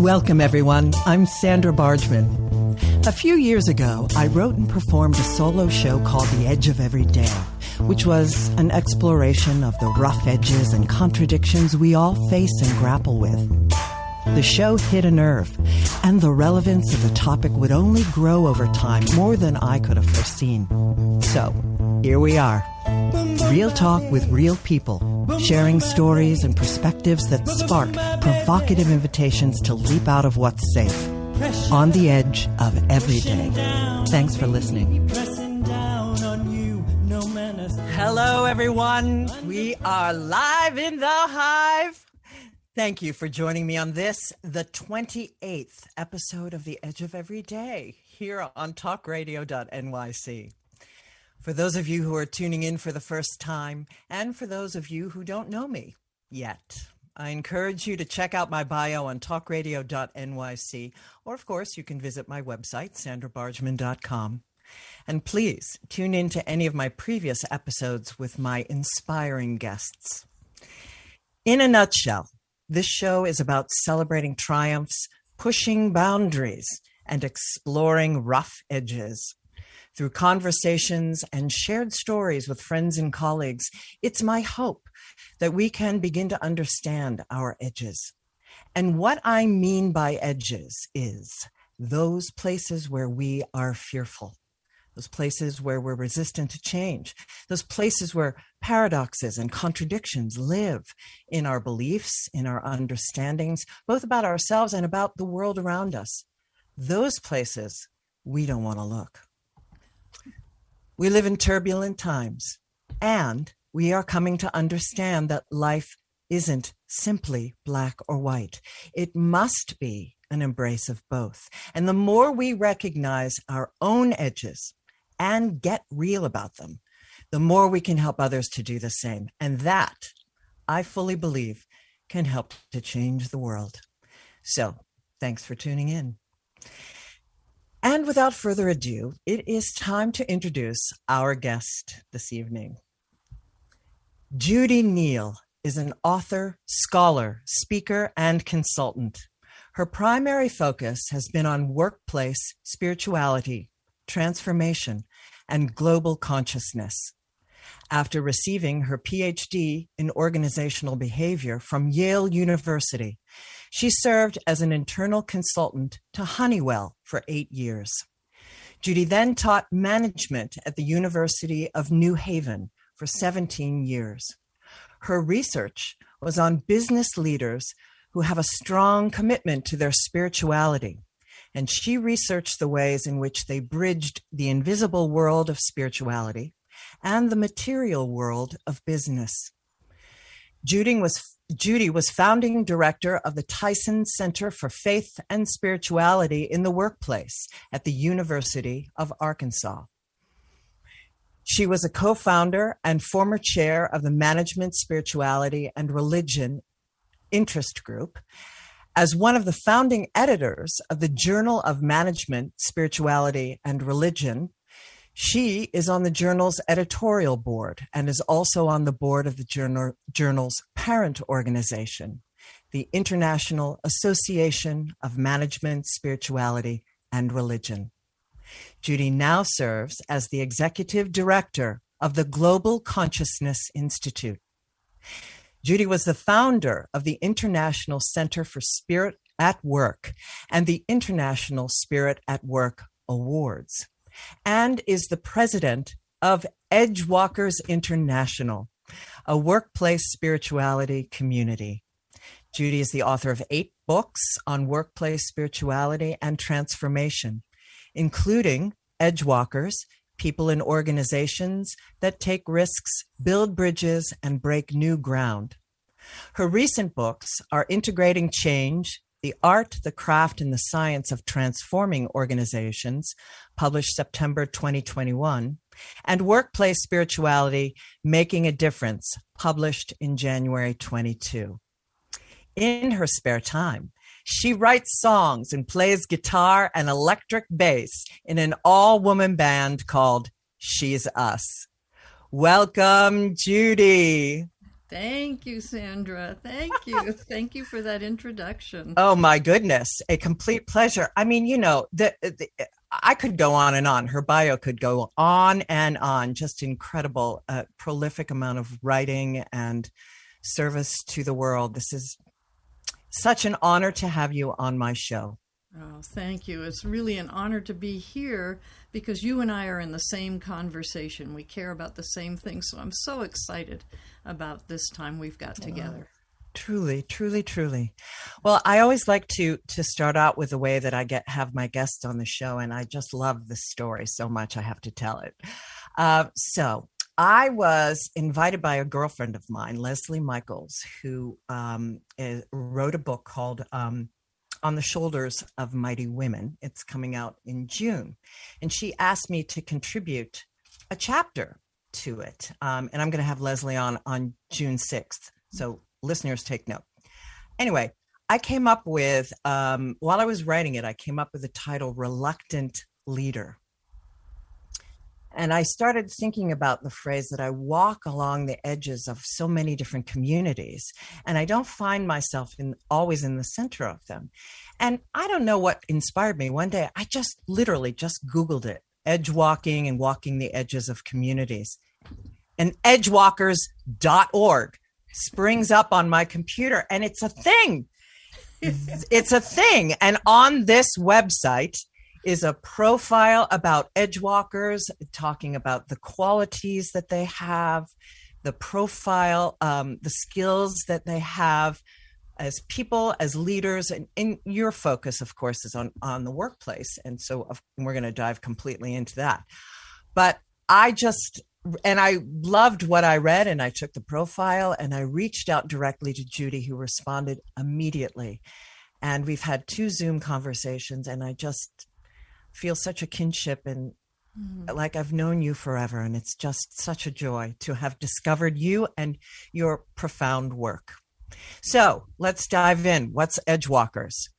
Welcome, everyone. I'm Sandra Bargman. A few years ago, I wrote and performed a solo show called The Edge of Every Day, which was an exploration of the rough edges and contradictions we all face and grapple with. The show hit a nerve, and the relevance of the topic would only grow over time, more than I could have foreseen. So, here we are. Real talk with real people, sharing stories and perspectives that spark provocative invitations to leap out of what's safe, on the edge of every day. Thanks for listening. Hello, everyone. We are live in the Hive. Thank you for joining me on this, the 28th episode of The Edge of Every Day, here on talkradio.nyc. For those of you who are tuning in for the first time, and for those of you who don't know me yet, I encourage you to check out my bio on talkradio.nyc, or of course, you can visit my website, sandrabargman.com. And please tune in to any of my previous episodes with my inspiring guests. In a nutshell, this show is about celebrating triumphs, pushing boundaries, and exploring rough edges. Through conversations and shared stories with friends and colleagues, it's my hope that we can begin to understand our edges. And what I mean by edges is those places where we are fearful, those places where we're resistant to change, those places where paradoxes and contradictions live in our beliefs, in our understandings, both about ourselves and about the world around us. Those places we don't want to look. We live in turbulent times, and we are coming to understand that life isn't simply black or white. It must be an embrace of both. And the more we recognize our own edges and get real about them, the more we can help others to do the same. And that, I fully believe, can help to change the world. So, thanks for tuning in. And without further ado, it is time to introduce our guest this evening. Judi Neal is an author, scholar, speaker, and consultant. Her primary focus has been on workplace spirituality, transformation, and global consciousness. After receiving her Ph.D. in organizational behavior from Yale University, she served as an internal consultant to Honeywell for 8 years. Judi then taught management at the University of New Haven for 17 years. Her research was on business leaders who have a strong commitment to their spirituality, and she researched the ways in which they bridged the invisible world of spirituality and the material world of business. Judi was founding director of the Tyson Center for Faith and Spirituality in the Workplace at the University of Arkansas. She was a co-founder and former chair of the Management, Spirituality, and Religion Interest Group, as one of the founding editors of the Journal of Management, Spirituality, and Religion. She is on the journal's editorial board and is also on the board of the journal's parent organization, the International Association of Management, Spirituality, and Religion. Judi now serves as the executive director of the Global Consciousness Institute. Judi was the founder of the International Center for Spirit at Work and the International Spirit at Work Awards, and is the president of Edgewalkers International, a workplace spirituality community. Judi is the author of 8 books on workplace spirituality and transformation, including Edgewalkers, People in Organizations That Take Risks, Build Bridges, and Break New Ground. Her recent books are Integrating Change, The Art, the Craft, and the Science of Transforming Organizations, published September 2021, and Workplace Spirituality, Making a Difference, published in January 22. In her spare time, she writes songs and plays guitar and electric bass in an all-woman band called She's Us. Welcome, Judi. Thank you, Sandra. Thank you. Thank you for that introduction. Oh my goodness, a complete pleasure. I mean, I could go on and on. Her bio could go on and on. Just incredible, prolific amount of writing and service to the world. This is such an honor to have you on my show. Oh, thank you. It's really an honor to be here because you and I are in the same conversation. We care about the same things. So I'm so excited about this time we've got together. Truly, truly, truly. Well, I always like to start out with the way that I have my guests on the show, and I just love this story so much I have to tell it. So I was invited by a girlfriend of mine, Leslie Michaels, who wrote a book called On the Shoulders of Mighty Women. It's coming out in June. And she asked me to contribute a chapter to it. And I'm going to have Leslie on June 6th. So listeners take note. Anyway, I came up with, while I was writing it, I came up with the title Reluctant Leader. And I started thinking about the phrase that I walk along the edges of so many different communities, and I don't find myself always in the center of them. And I don't know what inspired me. One day, I literally just Googled it, edgewalking and walking the edges of communities. And edgewalkers.org springs up on my computer, and it's a thing. It's a thing. And on this website is a profile about edgewalkers, talking about the qualities that they have, the profile, the skills that they have as people, as leaders. And your focus, of course, is on the workplace. And so we're going to dive completely into that. But I loved what I read, and I took the profile and I reached out directly to Judi, who responded immediately. And we've had 2 Zoom conversations, and I just feel such a kinship and like I've known you forever. And it's just such a joy to have discovered you and your profound work. So let's dive in. What's Edgewalkers?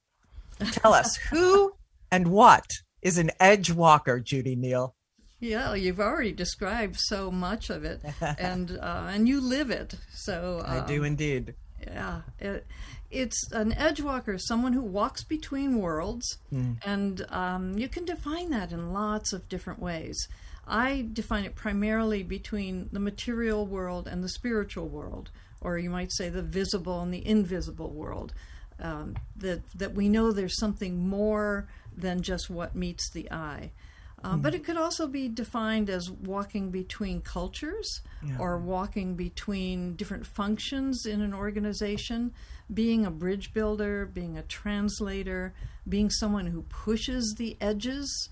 Tell us who and what is an Edgewalker, Judi Neal? Yeah, you've already described so much of it, and you live it. So I do indeed. Yeah, it's an edgewalker, someone who walks between worlds, and you can define that in lots of different ways. I define it primarily between the material world and the spiritual world, or you might say the visible and the invisible world. That we know there's something more than just what meets the eye. But it could also be defined as walking between cultures, or walking between different functions in an organization, being a bridge builder, being a translator, being someone who pushes the edges.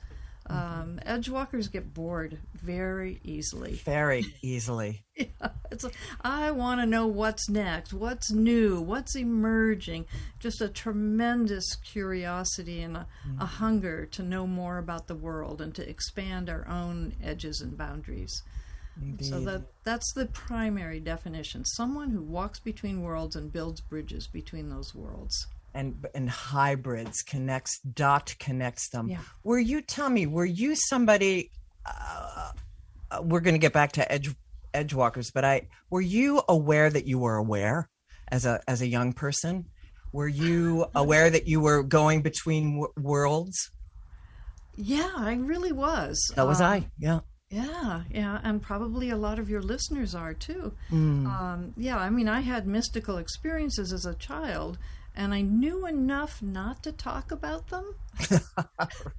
Edgewalkers get bored very easily. Very easily. Yeah, it's like, I want to know what's next, what's new, what's emerging. Just a tremendous curiosity and a hunger to know more about the world and to expand our own edges and boundaries. Indeed. So that's the primary definition. Someone who walks between worlds and builds bridges between those worlds. And hybrids, connects them. Yeah. Were you somebody, we're going to get back to edgewalkers, but were you aware that you were aware as a young person? Were you aware that you were going between worlds? Yeah, I really was. So was I, yeah. Yeah, and probably a lot of your listeners are too. I mean, I had mystical experiences as a child, and I knew enough not to talk about them.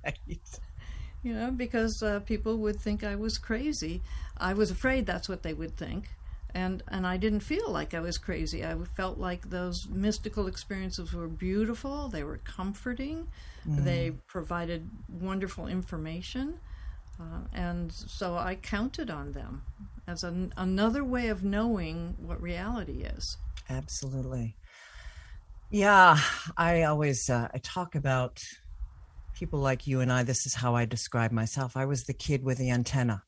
Right. Because people would think I was crazy. I was afraid that's what they would think. And I didn't feel like I was crazy. I felt like those mystical experiences were beautiful. They were comforting. They provided wonderful information. And so I counted on them as another way of knowing what reality is. Absolutely. Yeah, I always I talk about people like you and I. This is how I describe myself. I was the kid with the antenna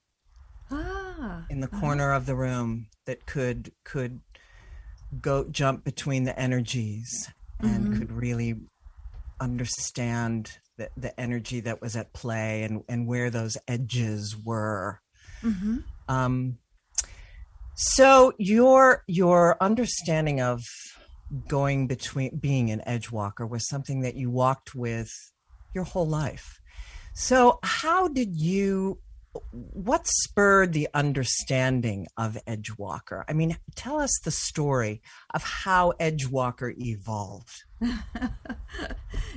in the corner of the room that could jump between the energies and could really understand the energy that was at play and where those edges were. So your understanding of going between being an Edgewalker was something that you walked with your whole life. So what spurred the understanding of Edgewalker? I mean, tell us the story of how Edgewalker evolved.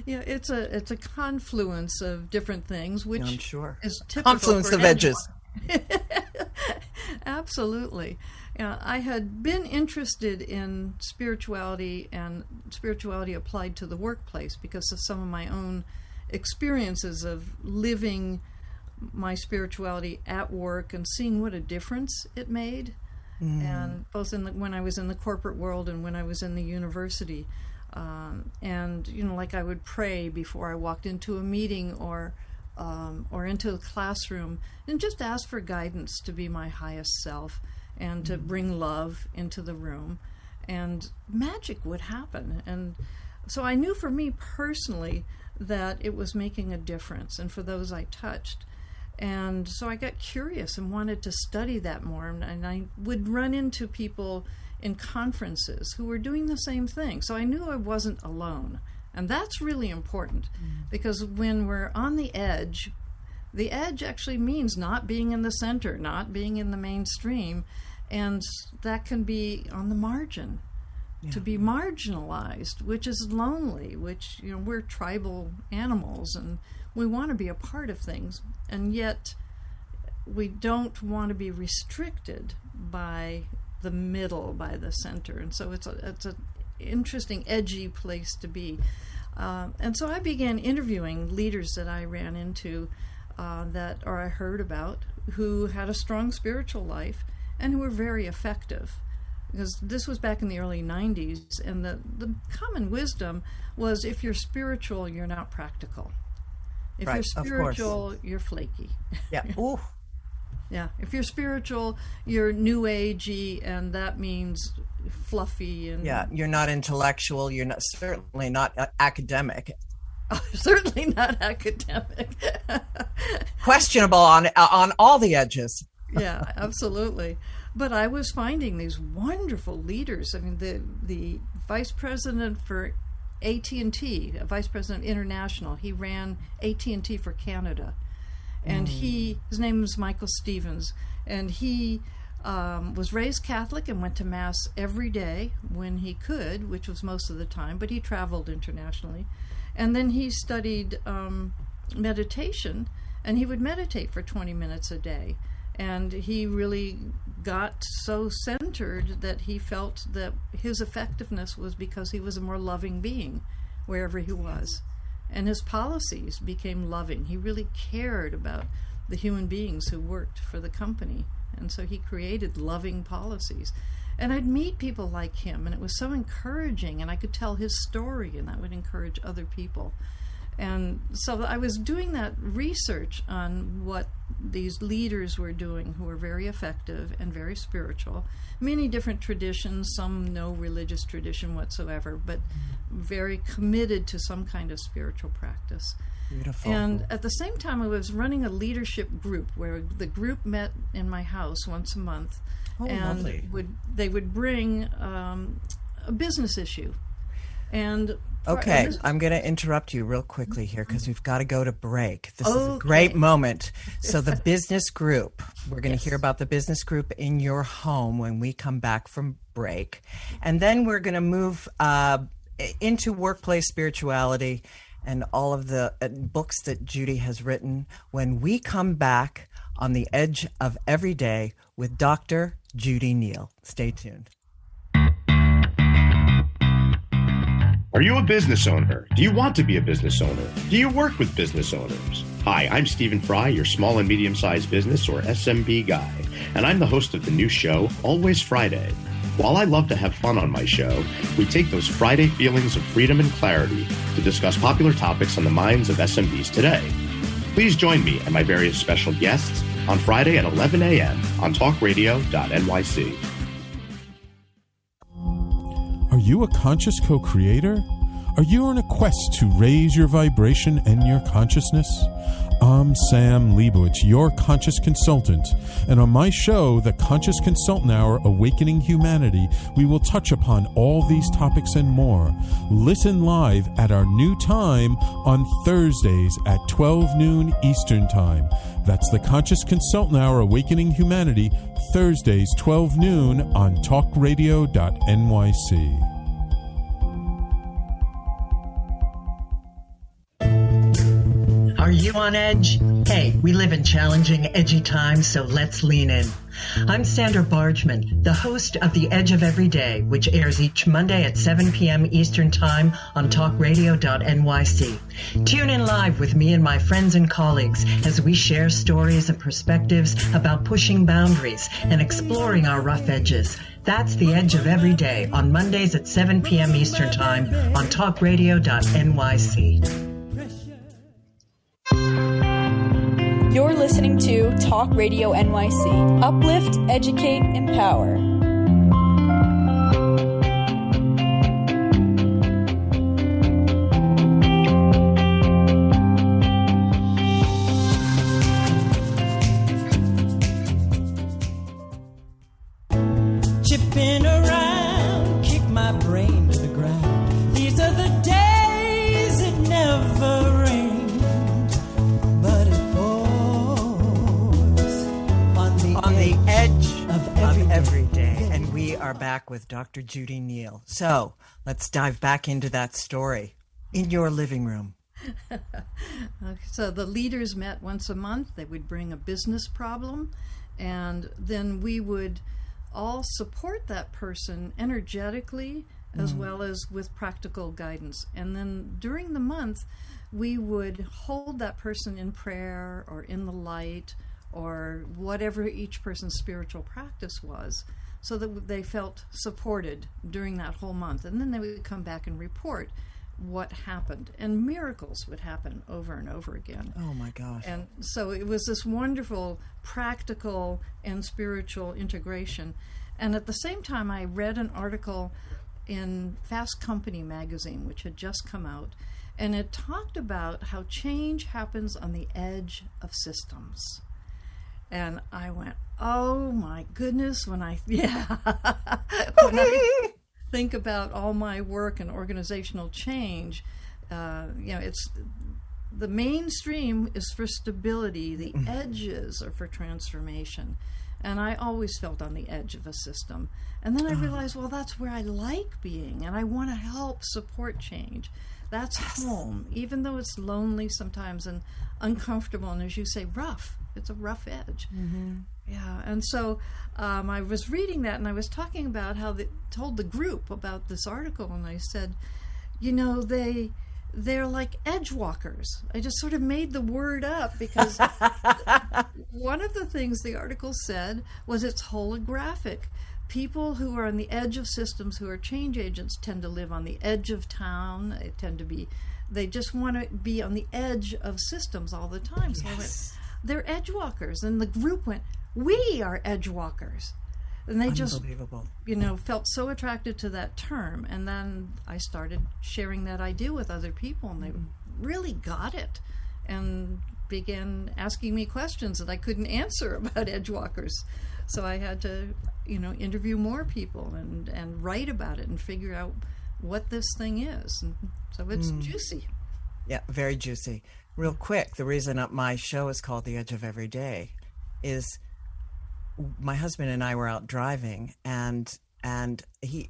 Yeah, it's a confluence of different things, which I'm sure is typical confluence for of edges. Absolutely. I had been interested in spirituality and spirituality applied to the workplace because of some of my own experiences of living my spirituality at work and seeing what a difference it made. And both when I was in the corporate world and when I was in the university. And, like I would pray before I walked into a meeting or into the classroom and just ask for guidance to be my highest self and to bring love into the room. And magic would happen. And so I knew for me personally that it was making a difference, and for those I touched. And so I got curious and wanted to study that more. And I would run into people in conferences who were doing the same thing. So I knew I wasn't alone. And that's really important because when we're on the edge actually means not being in the center, not being in the mainstream. And that can be on the margin. Yeah. To be marginalized, which is lonely, which, we're tribal animals and we want to be a part of things, and yet we don't want to be restricted by the middle, by the center. And so it's an interesting, edgy place to be. And so I began interviewing leaders that I ran into I heard about who had a strong spiritual life and who were very effective. Because this was back in the early 90s, and the common wisdom was if you're spiritual, you're not practical. If you're spiritual, you're flaky. Yeah. Ooh. Yeah. If you're spiritual, you're new agey, and that means fluffy. And yeah, you're not intellectual. You're certainly not academic. Certainly not academic. Questionable on all the edges. Yeah, absolutely. But I was finding these wonderful leaders. I mean, the vice president for AT&T, a vice president international, he ran AT&T for Canada. And his name was Michael Stevens. And he was raised Catholic and went to Mass every day when he could, which was most of the time, but he traveled internationally. And then he studied meditation, and he would meditate for 20 minutes a day. And he really got so centered that he felt that his effectiveness was because he was a more loving being wherever he was. And his policies became loving. He really cared about the human beings who worked for the company. And so he created loving policies. And I'd meet people like him, and it was so encouraging, and I could tell his story, and that would encourage other people. And so I was doing that research on what these leaders were doing who were very effective and very spiritual. Many different traditions, some no religious tradition whatsoever, but very committed to some kind of spiritual practice. Beautiful. And at the same time, I was running a leadership group where the group met in my house once a month. Oh, and lovely. They would bring a business issue. And okay, I'm going to interrupt you real quickly here because we've got to go to break. This is a great moment. So the business group, we're going to hear about the business group in your home when we come back from break. And then we're going to move into workplace spirituality and all of the books that Judi has written when we come back on the Edge of Everyday with Dr. Judi Neal. Stay tuned. Are you a business owner? Do you want to be a business owner? Do you work with business owners? Hi, I'm Stephen Fry, your small and medium-sized business or SMB guy, and I'm the host of the new show, Always Friday. While I love to have fun on my show, we take those Friday feelings of freedom and clarity to discuss popular topics on the minds of SMBs today. Please join me and my various special guests on Friday at 11 a.m. on talkradio.nyc. Are you a conscious co-creator? Are you on a quest to raise your vibration and your consciousness? I'm Sam Leibowitz, your conscious consultant, and on my show, The Conscious Consultant Hour, Awakening Humanity, we will touch upon all these topics and more. Listen live at our new time on Thursdays at 12 noon Eastern Time. That's The Conscious Consultant Hour, Awakening Humanity, Thursdays 12 noon on talkradio.nyc. Are you on edge? Hey, we live in challenging, edgy times, so let's lean in. I'm Sandra Bargman, the host of The Edge of Every Day, which airs each Monday at 7 p.m. Eastern Time on talkradio.nyc. Tune in live with me and my friends and colleagues as we share stories and perspectives about pushing boundaries and exploring our rough edges. That's The Edge of Every Day on Mondays at 7 p.m. Eastern Time on talkradio.nyc. You're listening to Talk Radio NYC. Uplift, educate, empower. Chipping around, kick my brain to the ground. These are the days it never rains, but it pours on the edge of every day. And we are back with Dr. Judi Neal. So let's dive back into that story in your living room. So the leaders met once a month. They would bring a business problem, and then we would all support that person energetically as well as with practical guidance. And then during the month, we would hold that person in prayer or in the light or whatever each person's spiritual practice was, so that they felt supported during that whole month. And then they would come back and report what happened. And miracles would happen over and over again. Oh my gosh. And so it was this wonderful practical and spiritual integration. And at the same time, I read an article in Fast Company magazine, which had just come out, and it talked about how change happens on the edge of systems. And I went, oh my goodness, when I think about all my work and organizational change, it's the mainstream is for stability, the edges are for transformation. And I always felt on the edge of a system. And then I realized, well, that's where I like being, and I want to help support change. That's home, even though it's lonely sometimes and uncomfortable, and as you say, rough. It's a rough edge. Mm-hmm. Yeah, and so I was reading that, and I was talking about how they told the group about this article, and I said, they're like edgewalkers. I just sort of made the word up because one of the things the article said was it's holographic. People who are on the edge of systems, who are change agents, tend to live on the edge of town. They just want to be on the edge of systems all the time. So I went, they're edgewalkers. And the group went, we are edgewalkers. And they just, felt so attracted to that term. And then I started sharing that idea with other people, and they really got it and began asking me questions that I couldn't answer about edgewalkers. So I had to, interview more people and write about it and figure out what this thing is. And so it's juicy. Yeah, very juicy. Real quick, the reason my show is called The Edge of Every Day is my husband and I were out driving, and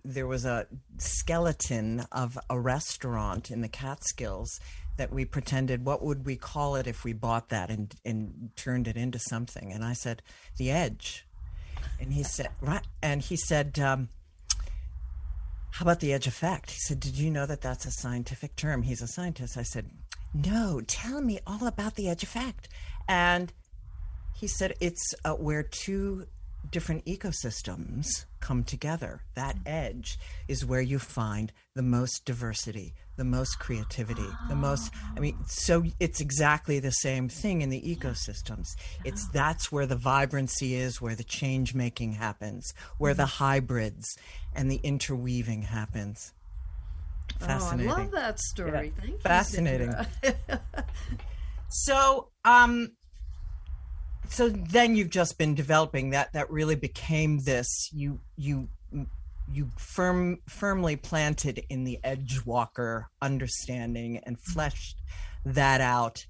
there was a skeleton of a restaurant in the Catskills that we pretended, what would we call it if we bought that and turned it into something? And I said, The Edge. And he said, right. And he said, how about the edge effect? He said, did you know that that's a scientific term? He's a scientist. I said, no, tell me all about the edge effect. And he said, it's where two different ecosystems come together. That edge is where you find the most diversity, the most creativity, so it's exactly the same thing in the ecosystems. That's where the vibrancy is, where the change making happens, where the hybrids and the interweaving happens. Fascinating. Oh, I love that story. Yeah. Thank you. Fascinating. Sandra. So, so then you've just been developing that really became this, you firmly planted in the Edgewalker understanding and fleshed that out.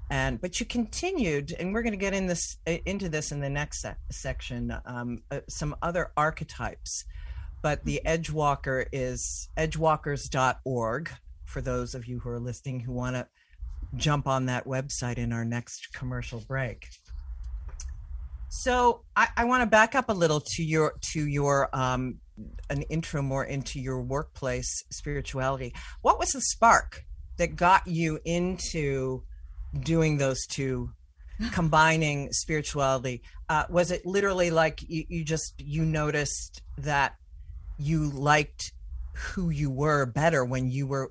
But you continued, and we're going to get into this in the next section, some other archetypes. But the Edgewalker is edgewalkers.org for those of you who are listening who want to jump on that website in our next commercial break. So I want to back up a little to your an intro more into your workplace spirituality. What was the spark that got you into doing those two, combining spirituality? Was it literally like you noticed that you liked who you were better when you were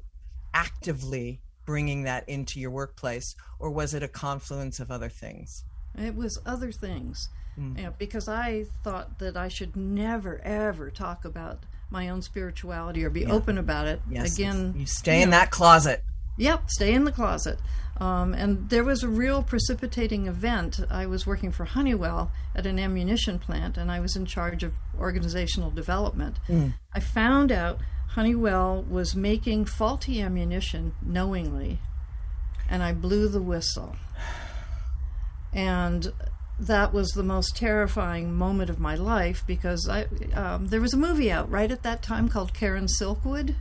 actively bringing that into your workplace, or was it a confluence of other things? It was other things, because I thought that I should never, ever talk about my own spirituality or be open about it. Yes, again, you stay in that closet. Yep, stay in the closet. And there was a real precipitating event. I was working for Honeywell at an ammunition plant, and I was in charge of organizational development. I found out Honeywell was making faulty ammunition knowingly, and I blew the whistle. And that was the most terrifying moment of my life, because there was a movie out right at that time called Karen Silkwood.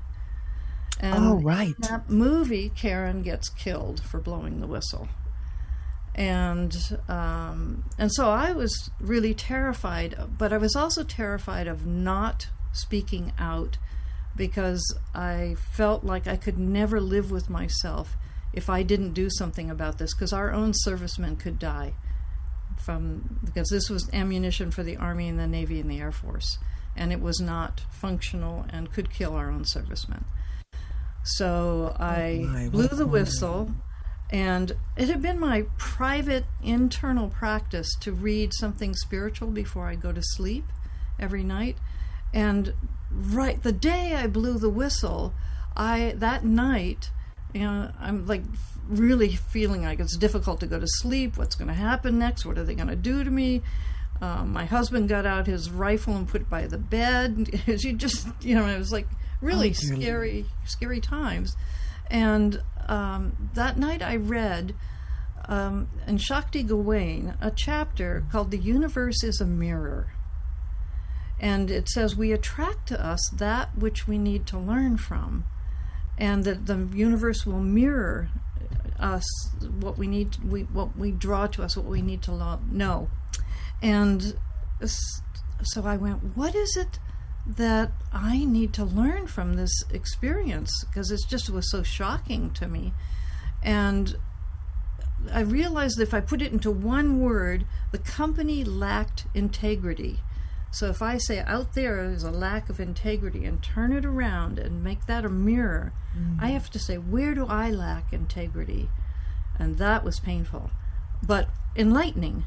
And right. in that movie, Karen gets killed for blowing the whistle. And so I was really terrified, but I was also terrified of not speaking out, because I felt like I could never live with myself if I didn't do something about this, because our own servicemen could die because this was ammunition for the Army and the Navy and the Air Force, and it was not functional and could kill our own servicemen. So I blew the whistle, and it had been my private internal practice to read something spiritual before I go to sleep every night. And right the day I blew the whistle, that night, I'm like really feeling like it's difficult to go to sleep. What's going to happen next? What are they going to do to me? My husband got out his rifle and put it by the bed. She just, it was like really scary times. And that night I read in Shakti Gawain a chapter called "The Universe is a Mirror." And it says we attract to us that which we need to learn from, and that the universe will mirror us what we draw to us, what we need to know. And so I went, what is it that I need to learn from this experience? Because it just was so shocking to me. And I realized that if I put it into one word, the company lacked integrity. So if I say out there is a lack of integrity and turn it around and make that a mirror, I have to say, where do I lack integrity? And that was painful, but enlightening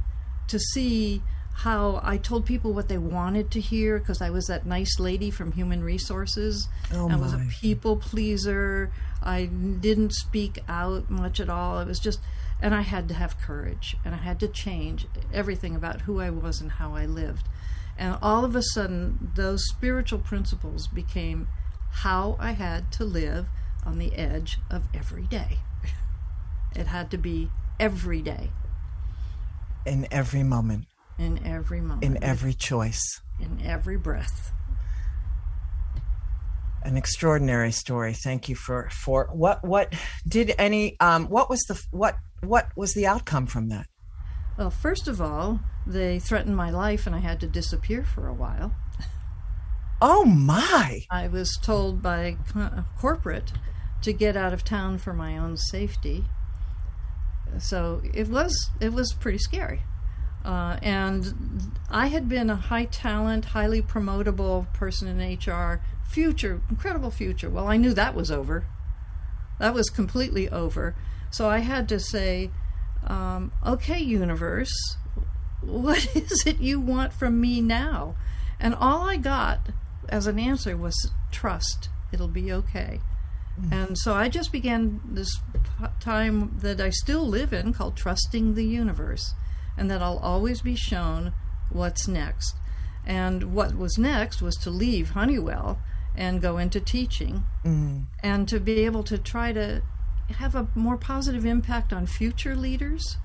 to see how I told people what they wanted to hear, because I was that nice lady from Human Resources. I was a people pleaser. I didn't speak out much at all. It was just, and I had to have courage, and I had to change everything about who I was and how I lived. And all of a sudden, those spiritual principles became how I had to live on the edge of every day. It had to be every day. In every moment. In every moment. In every choice. In every breath. An extraordinary story. Thank you for what did any what was the outcome from that? Well, first of all, they threatened my life and I had to disappear for a while. Oh my! I was told by corporate to get out of town for my own safety. So it was pretty scary. And I had been a high talent, highly promotable person in HR, incredible future. Well, I knew that was over. That was completely over. So I had to say, okay, universe, what is it you want from me now? And all I got as an answer was trust. It'll be okay. And so I just began this time that I still live in called Trusting the Universe, and that I'll always be shown what's next. And what was next was to leave Honeywell and go into teaching, and to be able to try to have a more positive impact on future leaders,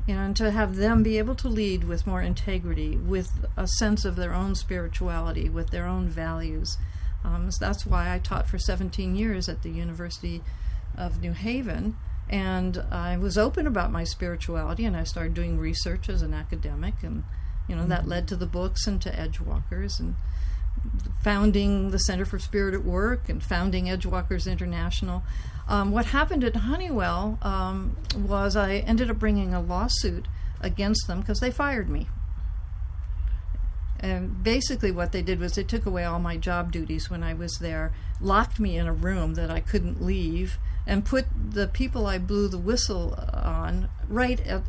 and to have them be able to lead with more integrity, with a sense of their own spirituality, with their own values. So that's why I taught for 17 years at the University of New Haven, and I was open about my spirituality, and I started doing research as an academic, and that led to the books and to Edgewalkers, and founding the Center for Spirit at Work and founding Edgewalkers International. What happened at Honeywell was I ended up bringing a lawsuit against them because they fired me. And basically what they did was they took away all my job duties when I was there, locked me in a room that I couldn't leave, and put the people I blew the whistle on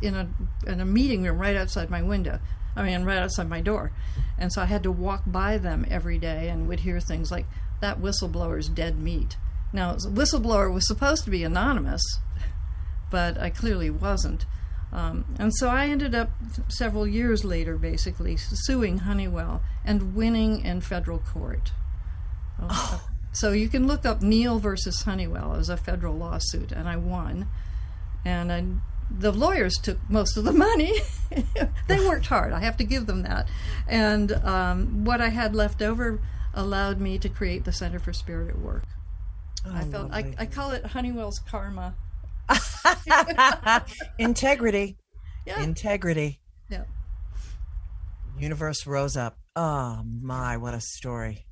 in a meeting room right outside my window. Right outside my door. And so I had to walk by them every day and would hear things like, that whistleblower's dead meat. Now, the whistleblower was supposed to be anonymous, but I clearly wasn't. And so I ended up several years later, basically, suing Honeywell and winning in federal court. So you can look up Neal versus Honeywell as a federal lawsuit, and I won. And the lawyers took most of the money. They worked hard. I have to give them that. And what I had left over allowed me to create the Center for Spirit at Work. I call it Honeywell's karma. Integrity. Yeah. Integrity. Yeah. Universe rose up. Oh my, what a story.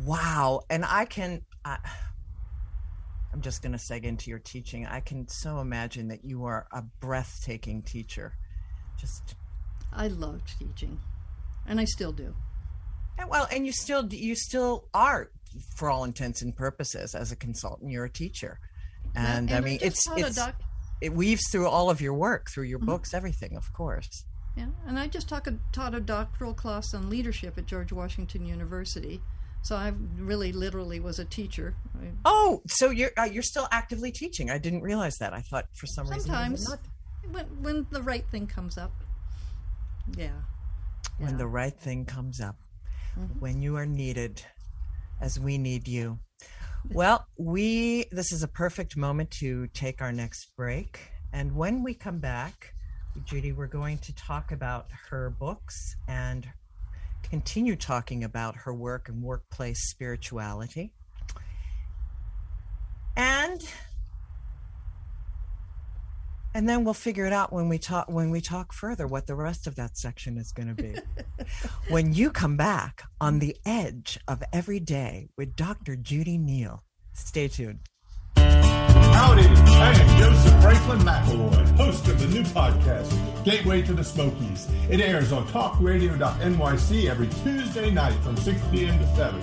Wow. And I'm just going to seg into your teaching. I can so imagine that you are a breathtaking teacher. I loved teaching, and I still do. And you still are, for all intents and purposes, as a consultant. You're a teacher, and I mean, it weaves through all of your work, through your books, everything, of course. Yeah, and I just taught a doctoral class on leadership at George Washington University. So I really, literally was a teacher. Oh, so you're still actively teaching? I didn't realize that. I thought for some reason sometimes when the right thing comes up. Yeah. When the right thing comes up, when you are needed, as we need you. Well, this is a perfect moment to take our next break, and when we come back, Judi, we're going to talk about her books and continue talking about her work and workplace spirituality. And then we'll figure it out when we talk further what the rest of that section is going to be. When you come back on The Edge of Every Day with Dr. Judi Neal. Stay tuned. Howdy, I am Joseph Franklin McElroy, host of the new podcast, Gateway to the Smokies. It airs on talkradio.nyc every Tuesday night from 6 p.m. to 7.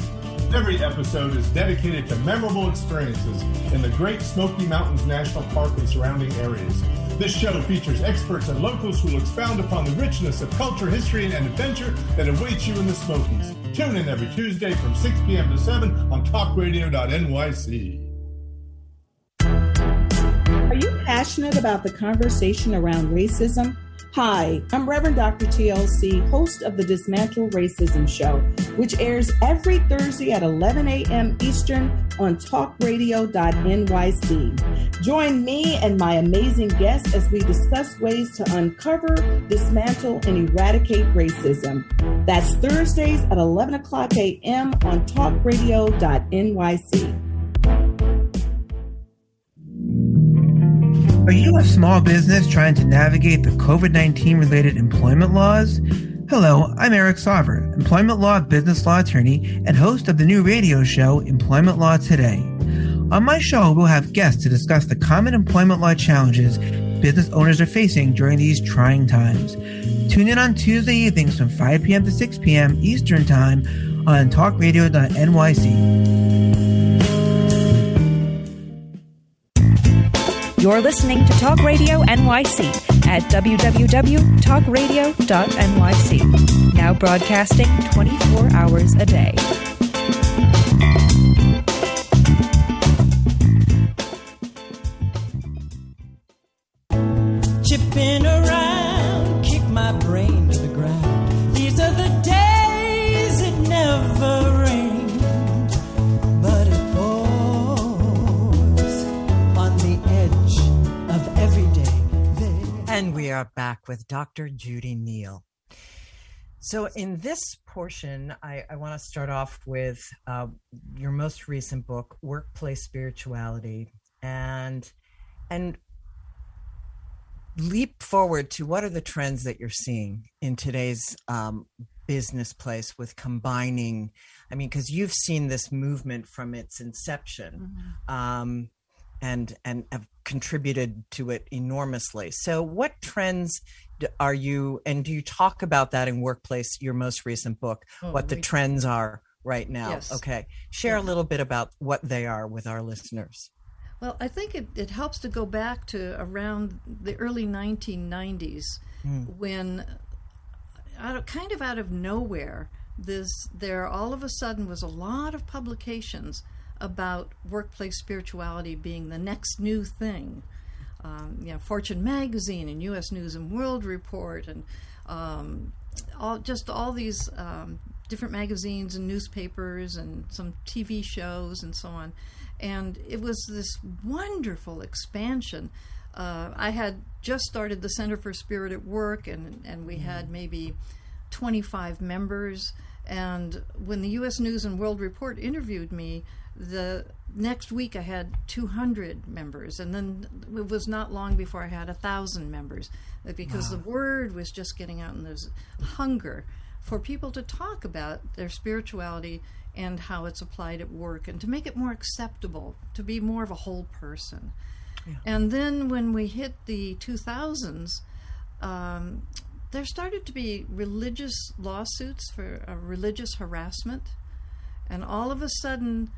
Every episode is dedicated to memorable experiences in the Great Smoky Mountains National Park and surrounding areas. This show features experts and locals who will expound upon the richness of culture, history, and adventure that awaits you in the Smokies. Tune in every Tuesday from 6 p.m. to 7 on talkradio.nyc. Are you passionate about the conversation around racism? Hi, I'm Reverend Dr. TLC, host of the Dismantle Racism Show, which airs every Thursday at 11 a.m. Eastern on talkradio.nyc. Join me and my amazing guests as we discuss ways to uncover, dismantle, and eradicate racism. That's Thursdays at 11 o'clock a.m. on talkradio.nyc. Are you a small business trying to navigate the COVID-19 related employment laws? Hello, I'm Eric Sauver, employment law business law attorney and host of the new radio show, Employment Law Today. On my show, we'll have guests to discuss the common employment law challenges business owners are facing during these trying times. Tune in on Tuesday evenings from 5 p.m. to 6 p.m. Eastern Time on talkradio.nyc. You're listening to Talk Radio NYC at www.talkradio.nyc. Now broadcasting 24 hours a day. spin around, kick my brain to the ground. These are the days it never rained, but it pours on the edge of every day. And we are back with Dr. Judi Neal. So in this portion, I want to start off with your most recent book, Workplace Spirituality, and leap forward to what are the trends that you're seeing in today's business place with combining, I mean, because you've seen this movement from its inception, and have contributed to it enormously. So what trends are you, and do you talk about that in Workplace, your most recent book, what the trends are right now? Yes. Okay. Share a little bit about what they are with our listeners. Well, I think it helps to go back to around the early 1990s when, kind of out of nowhere, there all of a sudden was a lot of publications about workplace spirituality being the next new thing. Fortune magazine and U.S. News and World Report and all these different magazines and newspapers and some TV shows and so on. And it was this wonderful expansion. I had just started the Center for Spirit at Work, and we had maybe 25 members. And when the U.S. News and World Report interviewed me, the next week I had 200 members, and then it was not long before I had 1,000 members, because the word was just getting out, and there's hunger for people to talk about their spirituality and how it's applied at work, and to make it more acceptable, to be more of a whole person. Yeah. And then when we hit the 2000s, there started to be religious lawsuits for religious harassment, and all of a sudden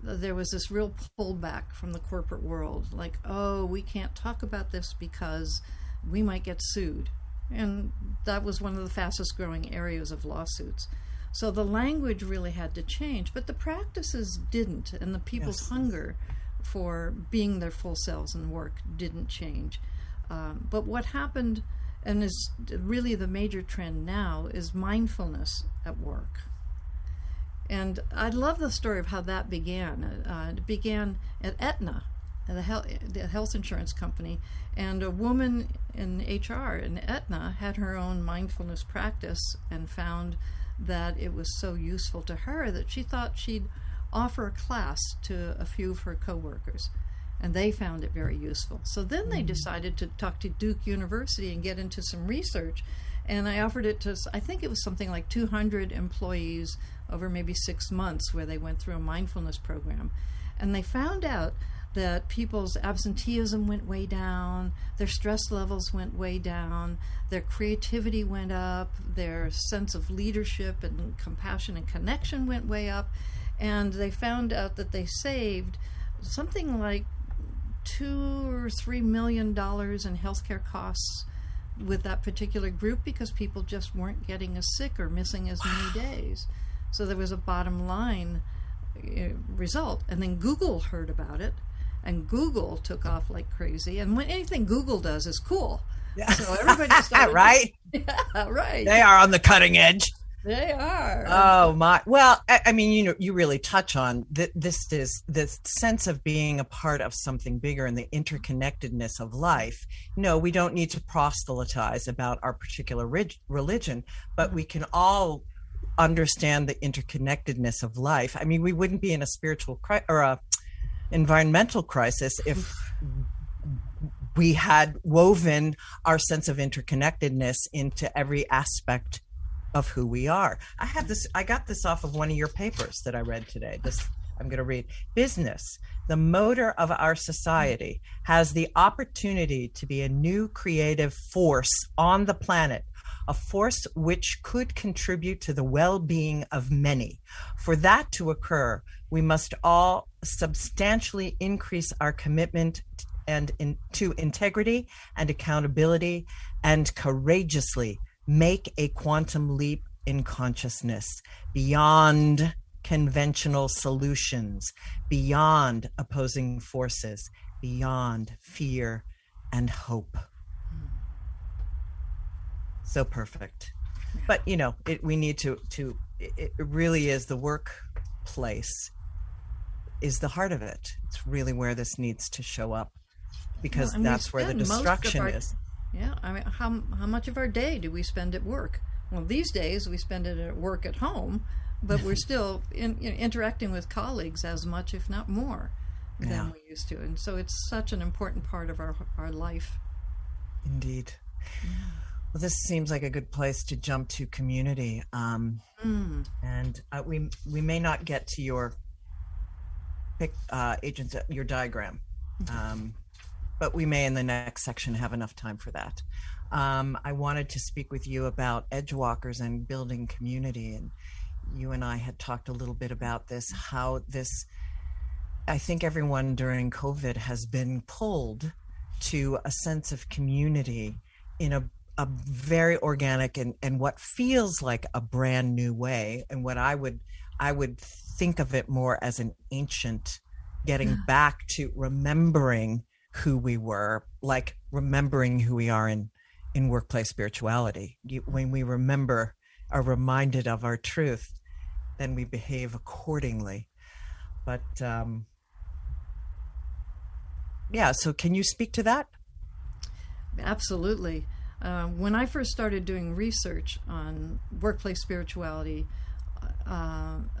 there was this real pullback from the corporate world, like, oh, we can't talk about this because we might get sued. And that was one of the fastest growing areas of lawsuits. So the language really had to change, but the practices didn't, and the people's hunger for being their full selves in work didn't change. But what happened, and is really the major trend now, is mindfulness at work. And I love the story of how that began. It began at Aetna, the health insurance company, and a woman in HR in Aetna had her own mindfulness practice and found that it was so useful to her that she thought she'd offer a class to a few of her coworkers, and they found it very useful. So then they decided to talk to Duke University and get into some research, and I offered it to, I think it was something like 200 employees over maybe 6 months, where they went through a mindfulness program. And they found out that people's absenteeism went way down, their stress levels went way down, their creativity went up, their sense of leadership and compassion and connection went way up, and they found out that they saved something like $2 or $3 million in healthcare costs with that particular group, because people just weren't getting as sick or missing as many days. So there was a bottom line result. And then Google heard about it, and Google took off like crazy. And when anything Google does is cool. Yeah. So everybody started. Right? Yeah, right. They are on the cutting edge. They are. Oh my! Well, I mean, you really touch on this sense of being a part of something bigger and the interconnectedness of life. No, we don't need to proselytize about our particular religion, but we can all understand the interconnectedness of life. I mean, we wouldn't be in a spiritual or a environmental crisis if we had woven our sense of interconnectedness into every aspect of who we are. I got this off of one of your papers that I read today. I'm going to read. Business, the motor of our society, has the opportunity to be a new creative force on the planet, a force which could contribute to the well-being of many. For that to occur, we must all substantially increase our commitment to integrity and accountability, and courageously make a quantum leap in consciousness beyond conventional solutions, beyond opposing forces, beyond fear and hope. So perfect. But, we need to it really is the workplace is the heart of it. It's really where this needs to show up, because that's where the destruction is. Yeah. I mean, how much of our day do we spend at work? Well, these days we spend it at work at home, but we're still interacting with colleagues as much, if not more, than we used to. And so it's such an important part of our life. Indeed. Yeah. Well, this seems like a good place to jump to community. And we may not get to your agents, your diagram, but we may in the next section have enough time for that. I wanted to speak with you about Edgewalkers and building community. And you and I had talked a little bit about this, how this, I think everyone during COVID has been pulled to a sense of community in a very organic and what feels like a brand new way. And what I would think of it more as an ancient getting back to remembering who we were, like remembering who we are in workplace spirituality. When we are reminded of our truth, then we behave accordingly. But so can you speak to that? Absolutely. When I first started doing research on workplace spirituality,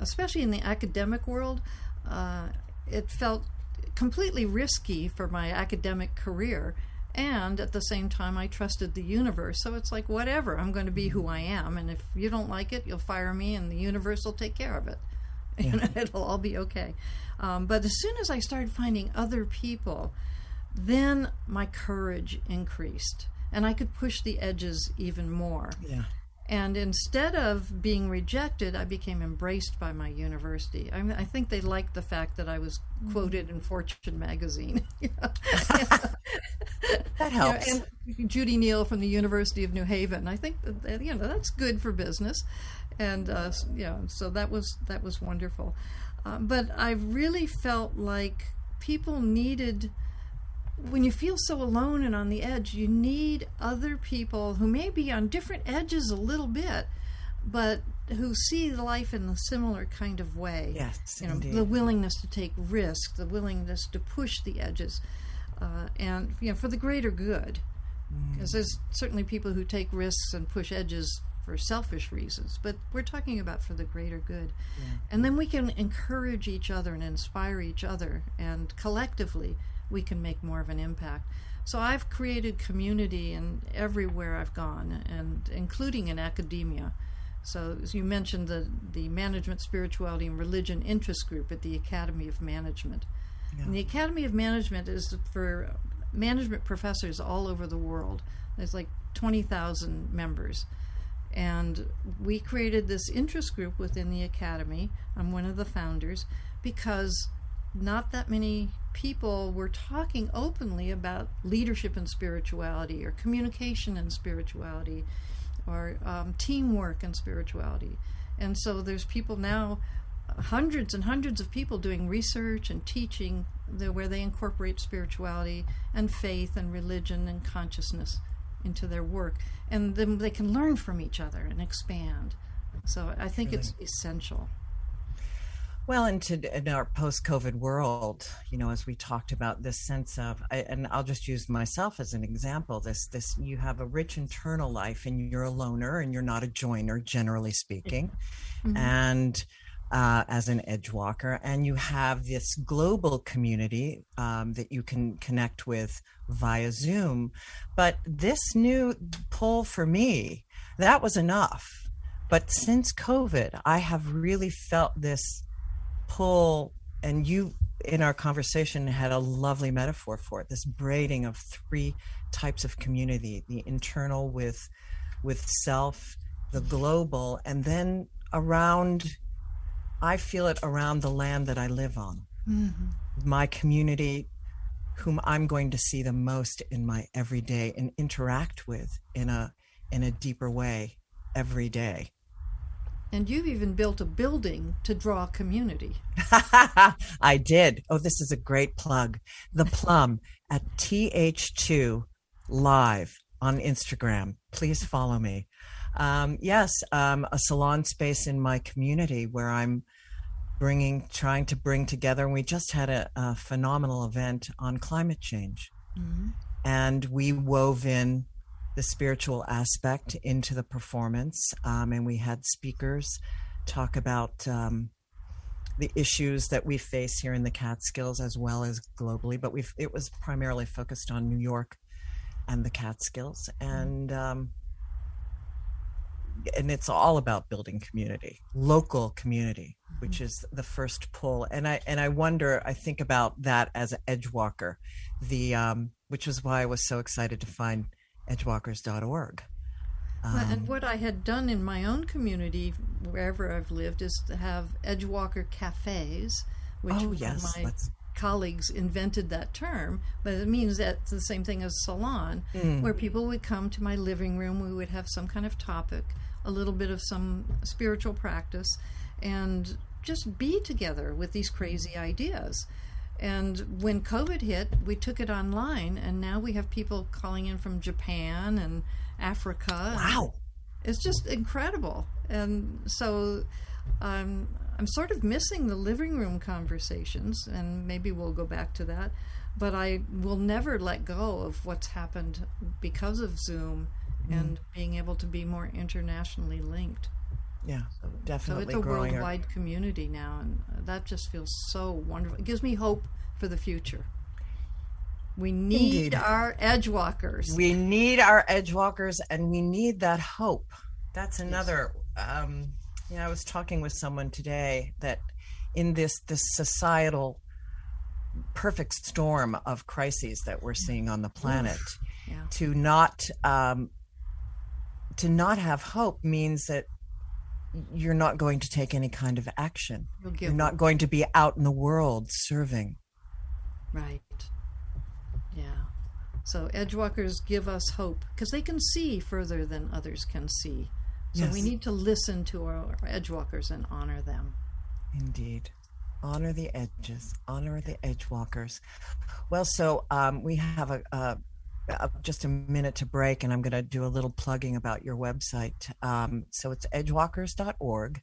especially in the academic world, it felt completely risky for my academic career. And at the same time, I trusted the universe. So it's like, whatever, I'm going to be who I am. And if you don't like it, you'll fire me and the universe will take care of it. Yeah. It'll all be okay. But as soon as I started finding other people, then my courage increased. And I could push the edges even more. Yeah. And instead of being rejected, I became embraced by my university. I think they liked the fact that I was quoted in Fortune magazine. That helps. And Judi Neal from the University of New Haven. I think that, that's good for business, and so that was wonderful. But I really felt like people needed. When you feel so alone and on the edge, you need other people who may be on different edges a little bit, but who see life in a similar kind of way. Yes, indeed. The willingness to take risks, the willingness to push the edges, and for the greater good. Because there's certainly people who take risks and push edges for selfish reasons, but we're talking about for the greater good. Yeah. And then we can encourage each other and inspire each other, and collectively we can make more of an impact. So I've created community in everywhere I've gone, and including in academia. So as you mentioned, the Management, Spirituality, and Religion Interest Group at the Academy of Management. Yeah. And the Academy of Management is for management professors all over the world. There's like 20,000 members. And we created this interest group within the Academy. I'm one of the founders, because not that many people were talking openly about leadership and spirituality, or communication and spirituality, or teamwork and spirituality. And so there's people now, hundreds and hundreds of people doing research and teaching where they incorporate spirituality and faith and religion and consciousness into their work. And then they can learn from each other and expand. So I think it's essential. Well, in our post-COVID world, as we talked about this sense of, and I'll just use myself as an example, this you have a rich internal life, and you're a loner and you're not a joiner, generally speaking, and as an Edgewalker, and you have this global community that you can connect with via Zoom. But this new pull for me, that was enough. But since COVID, I have really felt this pull, and you in our conversation had a lovely metaphor for it, this braiding of three types of community: the internal with self, the global, and then I feel it around the land that I live on. My community, whom I'm going to see the most in my everyday and interact with in a deeper way every day. And you've even built a building to draw community. I did. Oh, this is a great plug. The Plum at TH2 Live on Instagram. Please follow me. Yes, a salon space in my community where I'm trying to bring together, and we just had a phenomenal event on climate change. Mm-hmm. And we wove in the spiritual aspect into the performance, and we had speakers talk about the issues that we face here in the Catskills as well as globally, but it was primarily focused on New York and the Catskills, and it's all about building community, local community, which is the first pull. And I wonder, I think about that as an Edgewalker, which is why I was so excited to find edgewalkers.org. And what I had done in my own community, wherever I've lived, is to have Edgewalker cafes, which my colleagues invented that term, but it means that's the same thing as salon, where people would come to my living room. We would have some kind of topic, a little bit of some spiritual practice, and just be together with these crazy ideas. And when COVID hit, we took it online, and now we have people calling in from Japan and Africa. Wow. It's just incredible. And so I'm sort of missing the living room conversations, and maybe we'll go back to that. But I will never let go of what's happened because of Zoom and being able to be more internationally linked. Yeah, definitely. So it's a worldwide community now, and that just feels so wonderful. It gives me hope for the future. We need our Edgewalkers. We need our Edgewalkers, and we need that hope. That's another. I was talking with someone today that in this societal perfect storm of crises that we're seeing on the planet, to not have hope means that you're not going to take any kind of action. You're not going to be out in the world serving. Right. Yeah. So Edgewalkers give us hope because they can see further than others can see. So we need to listen to our Edgewalkers and honor them. Indeed. Honor the edges. Honor the Edgewalkers. Well, so we have just a minute to break, and I'm going to do a little plugging about your website. So it's edgewalkers.org,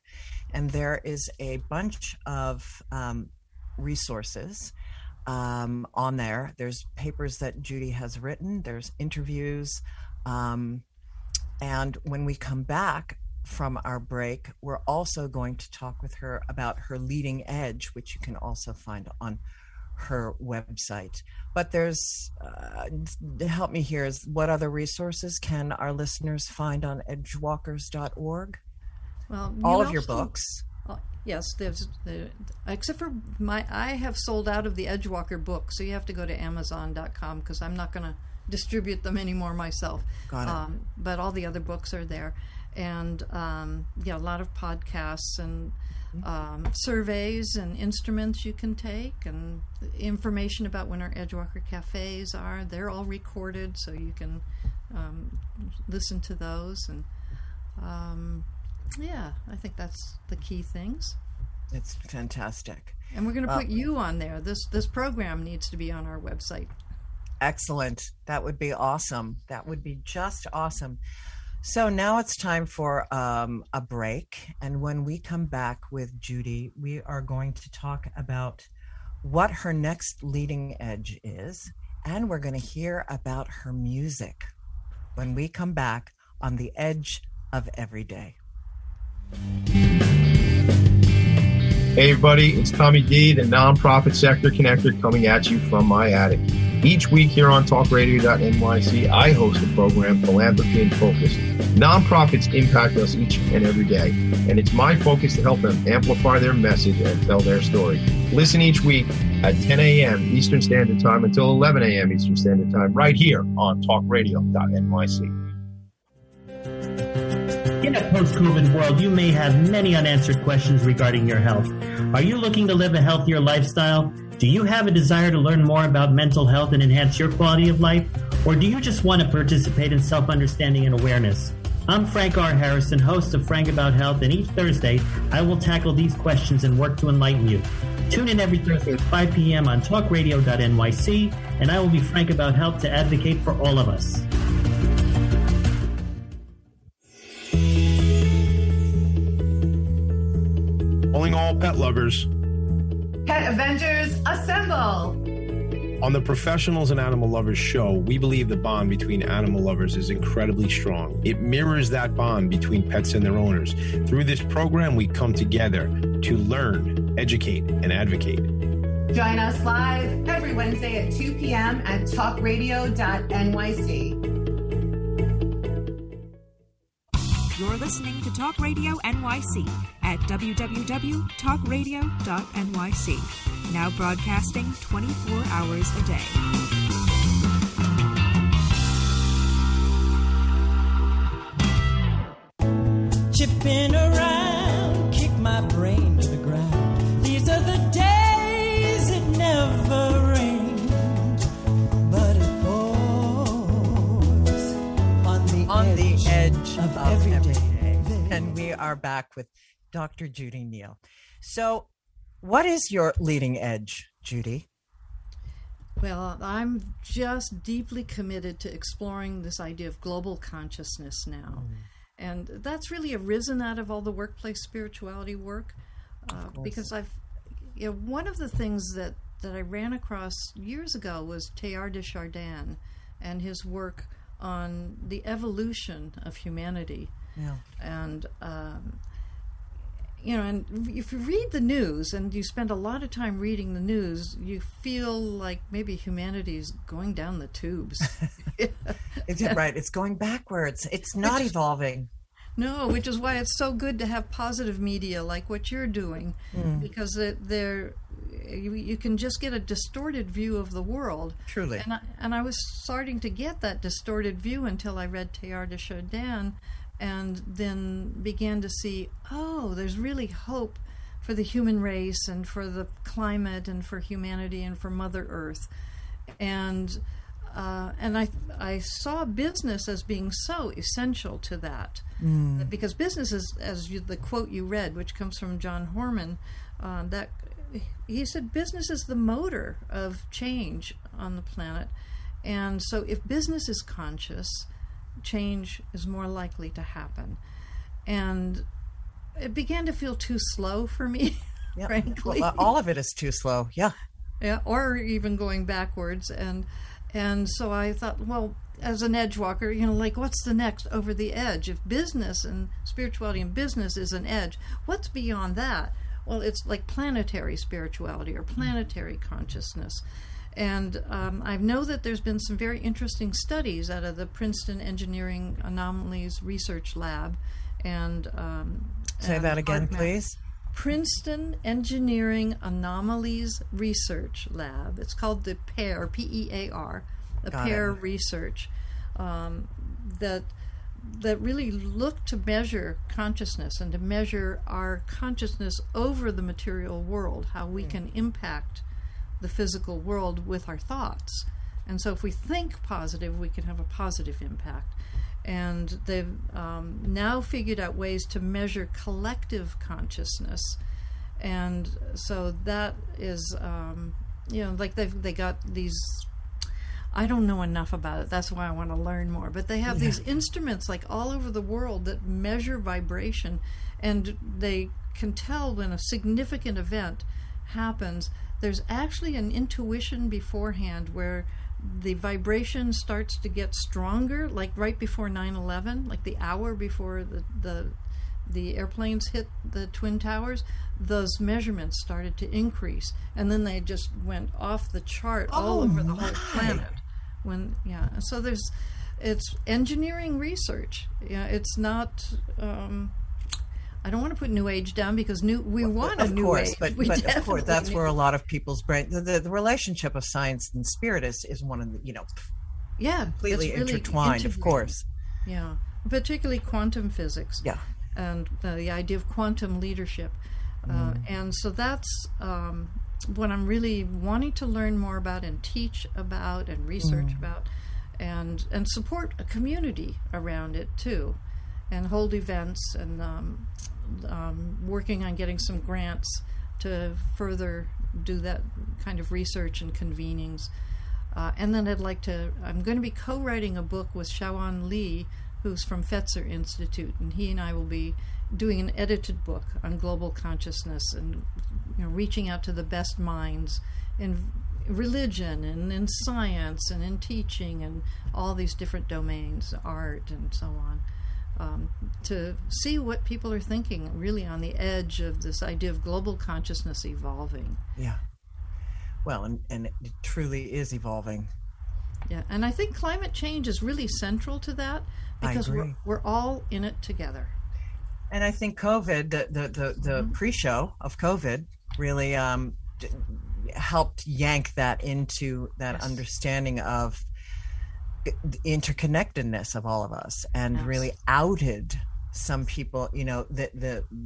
and there is a bunch of resources on there. There's papers that Judi has written, there's interviews, and when we come back from our break, we're also going to talk with her about her leading edge, which you can also find on her website. But there's help me here, is what other resources can our listeners find on edgewalkers.org? Well, all of your books. Yes, there's except for I have sold out of the Edgewalker book, so you have to go to Amazon.com because I'm not going to distribute them anymore myself. Got it. But all the other books are there, and a lot of podcasts and surveys and instruments you can take, and information about when our Edgewalker cafes are. They're all recorded, so you can listen to those. And I think that's the key things. It's fantastic. And we're going to put you on there. This program needs to be on our website. Excellent. That would be awesome. That would be just awesome. So now it's time for a break. And when we come back with Judi, we are going to talk about what her next leading edge is. And we're going to hear about her music when we come back on The Edge of Everyday. Hey everybody, it's Tommy D, the nonprofit sector connector, coming at you from my attic. Each week here on talkradio.nyc, I host the program Philanthropy in Focus. Nonprofits impact us each and every day, and it's my focus to help them amplify their message and tell their story. Listen each week at 10 a.m. Eastern Standard Time until 11 a.m. Eastern Standard Time, right here on talkradio.nyc. In a post-COVID world, you may have many unanswered questions regarding your health. Are you looking to live a healthier lifestyle? Do you have a desire to learn more about mental health and enhance your quality of life? Or do you just want to participate in self-understanding and awareness? I'm Frank R. Harrison, host of Frank About Health, and each Thursday, I will tackle these questions and work to enlighten you. Tune in every Thursday at 5 p.m. on talkradio.nyc, and I will be frank about health to advocate for all of us. pet lovers. Pet Avengers, assemble! On the Professionals and Animal Lovers show, we believe the bond between animal lovers is incredibly strong. It mirrors that bond between pets and their owners. Through this program, we come together to learn, educate, and advocate. Join us live every Wednesday at 2 p.m. at talkradio.nyc. You're listening to Talk Radio NYC at www.talkradio.nyc. Now broadcasting 24 hours a day. Chipping around, kick my brain to the ground. These are the days it never rained, but it pours on the edge of every day. And we are back with Dr. Judi Neal. So, what is your leading edge, Judi? Well, I'm just deeply committed to exploring this idea of global consciousness now. And that's really arisen out of all the workplace spirituality work. Because one of the things that I ran across years ago was Teilhard de Chardin and his work on the evolution of humanity. Yeah. And, and if you read the news and you spend a lot of time reading the news, you feel like maybe humanity is going down the tubes. Right. It's going backwards. It's not evolving. No, which is why it's so good to have positive media like what you're doing, because you can just get a distorted view of the world. Truly. And I was starting to get that distorted view until I read Teilhard de Chardin, and then began to see, there's really hope for the human race and for the climate and for humanity and for Mother Earth. And I saw business as being so essential to that. Because business is, the quote you read, which comes from John Horman, that he said business is the motor of change on the planet. And so if business is conscious, change is more likely to happen. And it began to feel too slow for me, frankly. Well, all of it is too slow, yeah, or even going backwards. And so I thought, well, as an edge walker, what's the next over the edge? If business and spirituality and business is an edge, what's beyond that? Well, it's like planetary spirituality or planetary consciousness. And I know that there's been some very interesting studies out of the Princeton Engineering Anomalies Research Lab. And say that again, please. Princeton Engineering Anomalies Research Lab. It's called the PEAR, P-E-A-R, the PEAR Research, that really look to measure consciousness and to measure our consciousness over the material world, how we can impact the physical world with our thoughts. And so if we think positive, we can have a positive impact. And they've now figured out ways to measure collective consciousness. And so that is, they got these, I don't know enough about it, that's why I want to learn more, but they have these instruments all over the world that measure vibration, and they can tell when a significant event happens. There's actually an intuition beforehand where the vibration starts to get stronger, like right before 9/11, like the hour before the airplanes hit the Twin Towers. Those measurements started to increase, and then they just went off the chart all over the whole planet. So it's engineering research. It's not. I don't want to put New Age down because we want a New Age. But of course, that's where a lot of people's brain, the relationship of science and spirit is one of the, completely really intertwined, of course. Yeah, particularly quantum physics. Yeah. And the idea of quantum leadership. And so that's what I'm really wanting to learn more about and teach about and research about and support a community around it too, and hold events and working on getting some grants to further do that kind of research and convenings. And then I'm going to be co-writing a book with Xiaoan Li, who's from Fetzer Institute, and he and I will be doing an edited book on global consciousness and reaching out to the best minds in religion and in science and in teaching and all these different domains, art and so on, to see what people are thinking really on the edge of this idea of global consciousness evolving. Yeah. Well, and it truly is evolving. Yeah, and I think climate change is really central to that because we're all in it together. And I think COVID, the pre-show of COVID really helped yank that into that understanding of the interconnectedness of all of us, and really outed some people,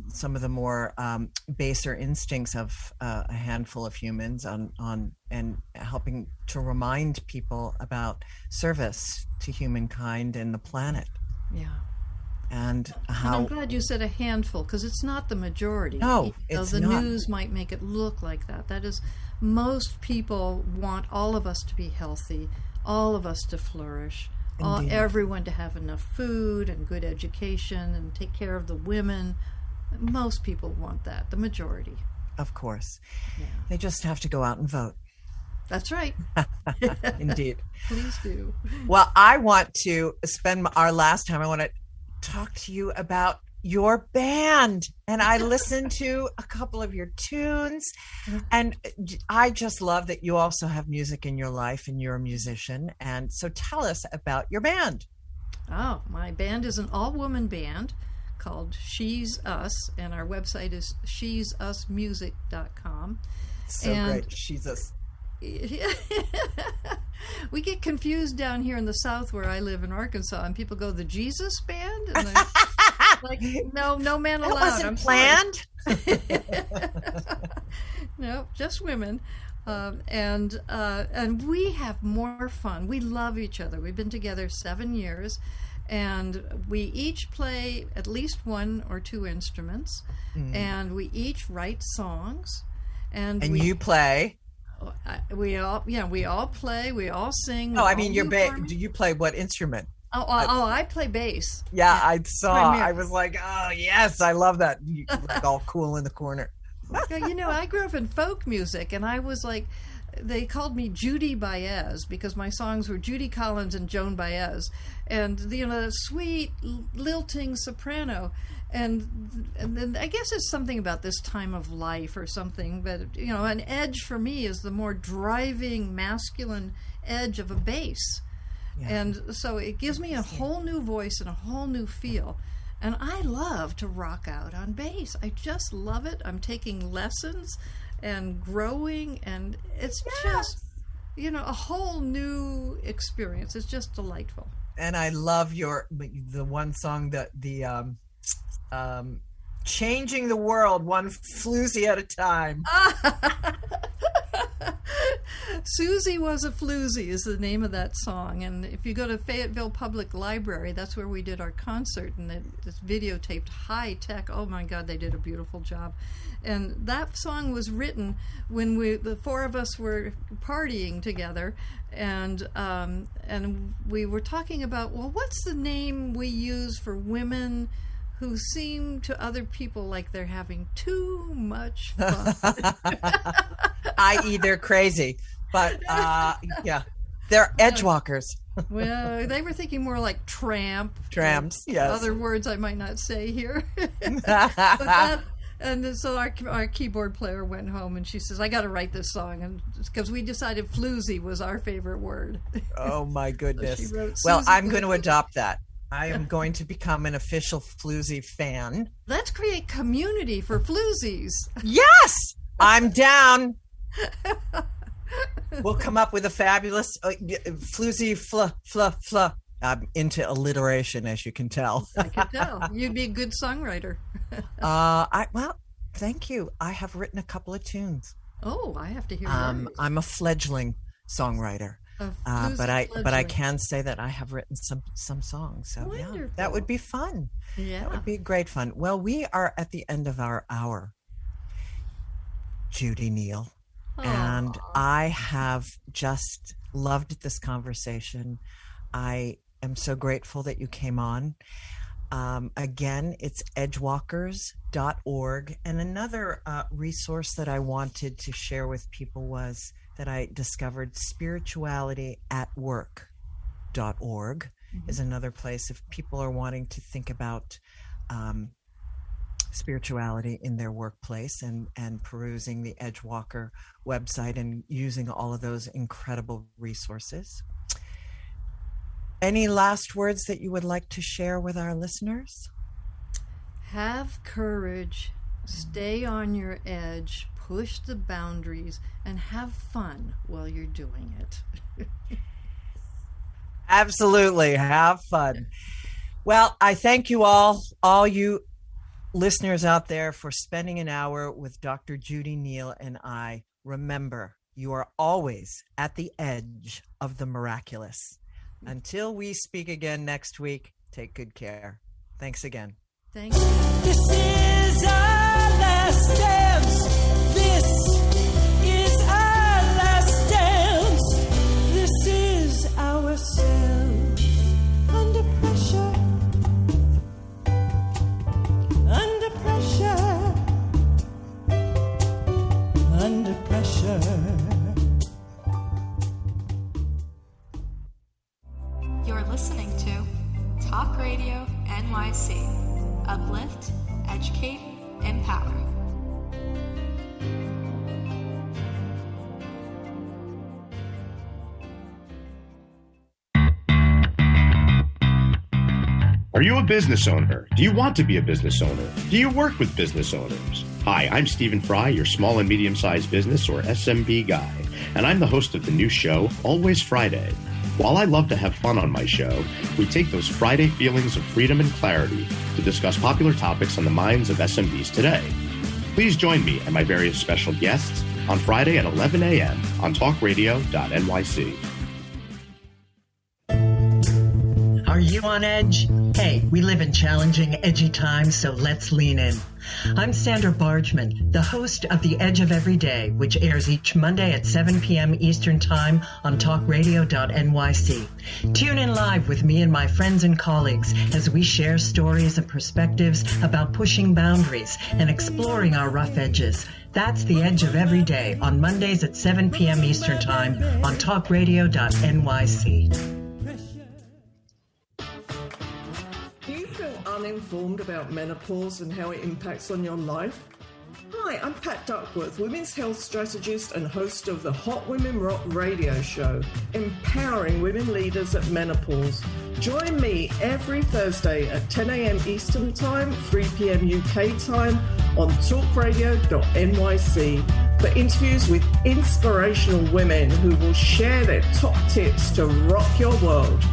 some of the more baser instincts of a handful of humans on and helping to remind people about service to humankind and the planet. Yeah. And I'm glad you said a handful, because it's not the majority. No, it's the not. News might make it look like that. That is, most people want all of us to be healthy, all of us to flourish, everyone to have enough food and good education and take care of the women. Most people want that, the majority. Of course. Yeah. They just have to go out and vote. That's right. Indeed. Please do. Well, I want to spend our last time, I want to talk to you about your band. And I listened to a couple of your tunes, and I just love that you also have music in your life and you're a musician. And so tell us about your band. Oh, my band is an all-woman band called She's Us, and our website is she'sumusmusic.com. So great. She's Us. We get confused down here in the South where I live in Arkansas, and people go, "The Jesus Band?" And like, no man allowed. That wasn't planned. No, just women. And we have more fun. We love each other. We've been together 7 years, and we each play at least one or two instruments, and we each write songs. And you play. We all play. We all sing. Oh, I mean, do you play what instrument? I play bass. Yeah, I saw. I was like, oh yes, I love that. You like all cool in the corner. I grew up in folk music, and I was like, they called me Judi Baez because my songs were Judy Collins and Joan Baez, and the sweet lilting soprano. And then I guess it's something about this time of life or something, but an edge for me is the more driving masculine edge of a bass. Yeah. And so it gives me a whole new voice and a whole new feel. And I love to rock out on bass. I just love it. I'm taking lessons and growing, and it's just, a whole new experience. It's just delightful. And I love the one song that changing the world one floozy at a time. Susie Was a Floozy is the name of that song, and if you go to Fayetteville Public Library, that's where we did our concert, and it's videotaped high tech. Oh my God, they did a beautiful job. And that song was written when the four of us were partying together, and we were talking about, well, what's the name we use for women who seem to other people like they're having too much fun? I.e., they're crazy. But, they're edgewalkers. Well, they were thinking more like tramps, yes. Other words I might not say here. So our keyboard player went home, and she says, I got to write this song, and because we decided floozy was our favorite word. Oh, my goodness. So well, I'm going to adopt that. I am going to become an official floozy fan. Let's create community for floozies. Yes! I'm down. We'll come up with a fabulous floozy fluh. I'm into alliteration, as you can tell. I can tell. You'd be a good songwriter. Well, thank you. I have written a couple of tunes. Oh, I have to hear yours. I'm a fledgling songwriter. But I can say that I have written some songs. So wonderful. Yeah, that would be fun. Yeah. That would be great fun. Well, we are at the end of our hour, Judi Neal. Aww. And I have just loved this conversation. I am so grateful that you came on. Again, it's edgewalkers.org. And another resource that I wanted to share with people was that I discovered spiritualityatwork.org is another place if people are wanting to think about spirituality in their workplace and perusing the Edgewalker website and using all of those incredible resources. Any last words that you would like to share with our listeners? Have courage, stay on your edge, push the boundaries, and have fun while you're doing it. Absolutely, have fun. Well, I thank you all you listeners out there, for spending an hour with Dr. Judi Neal and I. Remember, you are always at the edge of the miraculous. Until we speak again next week, take good care. Thanks again. Thank you. This is our last dance. This is our last dance. This is ourselves under pressure. Under pressure. Under pressure. You're listening to Talk Radio NYC. Uplift, educate, empower. Are you a business owner? Do you want to be a business owner? Do you work with business owners? Hi, I'm Stephen Fry, your small and medium-sized business or SMB guy, and I'm the host of the new show, Always Friday. While I love to have fun on my show, we take those Friday feelings of freedom and clarity to discuss popular topics on the minds of SMBs today. Please join me and my various special guests on Friday at 11 a.m. on talkradio.nyc. Are you on edge? Hey, we live in challenging, edgy times, so let's lean in. I'm Sandra Bargeman, the host of The Edge of Every Day, which airs each Monday at 7 p.m. Eastern Time on talkradio.nyc. Tune in live with me and my friends and colleagues as we share stories and perspectives about pushing boundaries and exploring our rough edges. That's The Edge of Every Day on Mondays at 7 p.m. Eastern Time on talkradio.nyc. Uninformed about menopause and how it impacts on your life? Hi, I'm Pat Duckworth, women's health strategist and host of the Hot Women Rock radio show, empowering women leaders at menopause. Join me every Thursday at 10 a.m. Eastern Time, 3 p.m. UK time on talkradio.nyc for interviews with inspirational women who will share their top tips to rock your world.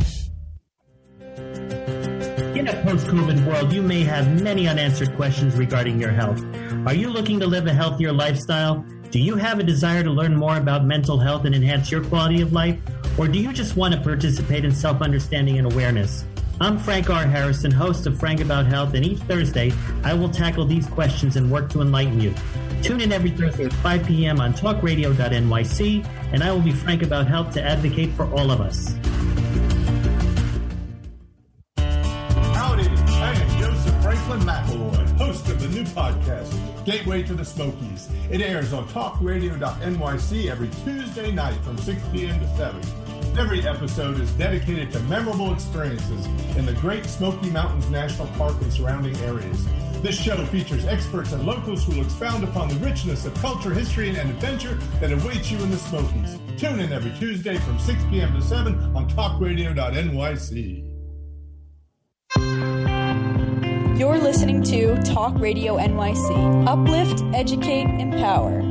In a post-COVID world, you may have many unanswered questions regarding your health. Are you looking to live a healthier lifestyle? Do you have a desire to learn more about mental health and enhance your quality of life? Or do you just want to participate in self-understanding and awareness? I'm Frank R. Harrison, host of Frank About Health, and each Thursday, I will tackle these questions and work to enlighten you. Tune in every Thursday at 5 p.m. on talkradio.nyc, and I will be Frank About Health to advocate for all of us. Franklin McElroy, host of the new podcast, Gateway to the Smokies. It airs on talkradio.nyc every Tuesday night from 6 p.m. to 7. Every episode is dedicated to memorable experiences in the Great Smoky Mountains National Park and surrounding areas. This show features experts and locals who will expound upon the richness of culture, history, and adventure that awaits you in the Smokies. Tune in every Tuesday from 6 p.m. to 7 on talkradio.nyc. You're listening to Talk Radio NYC. Uplift, educate, empower.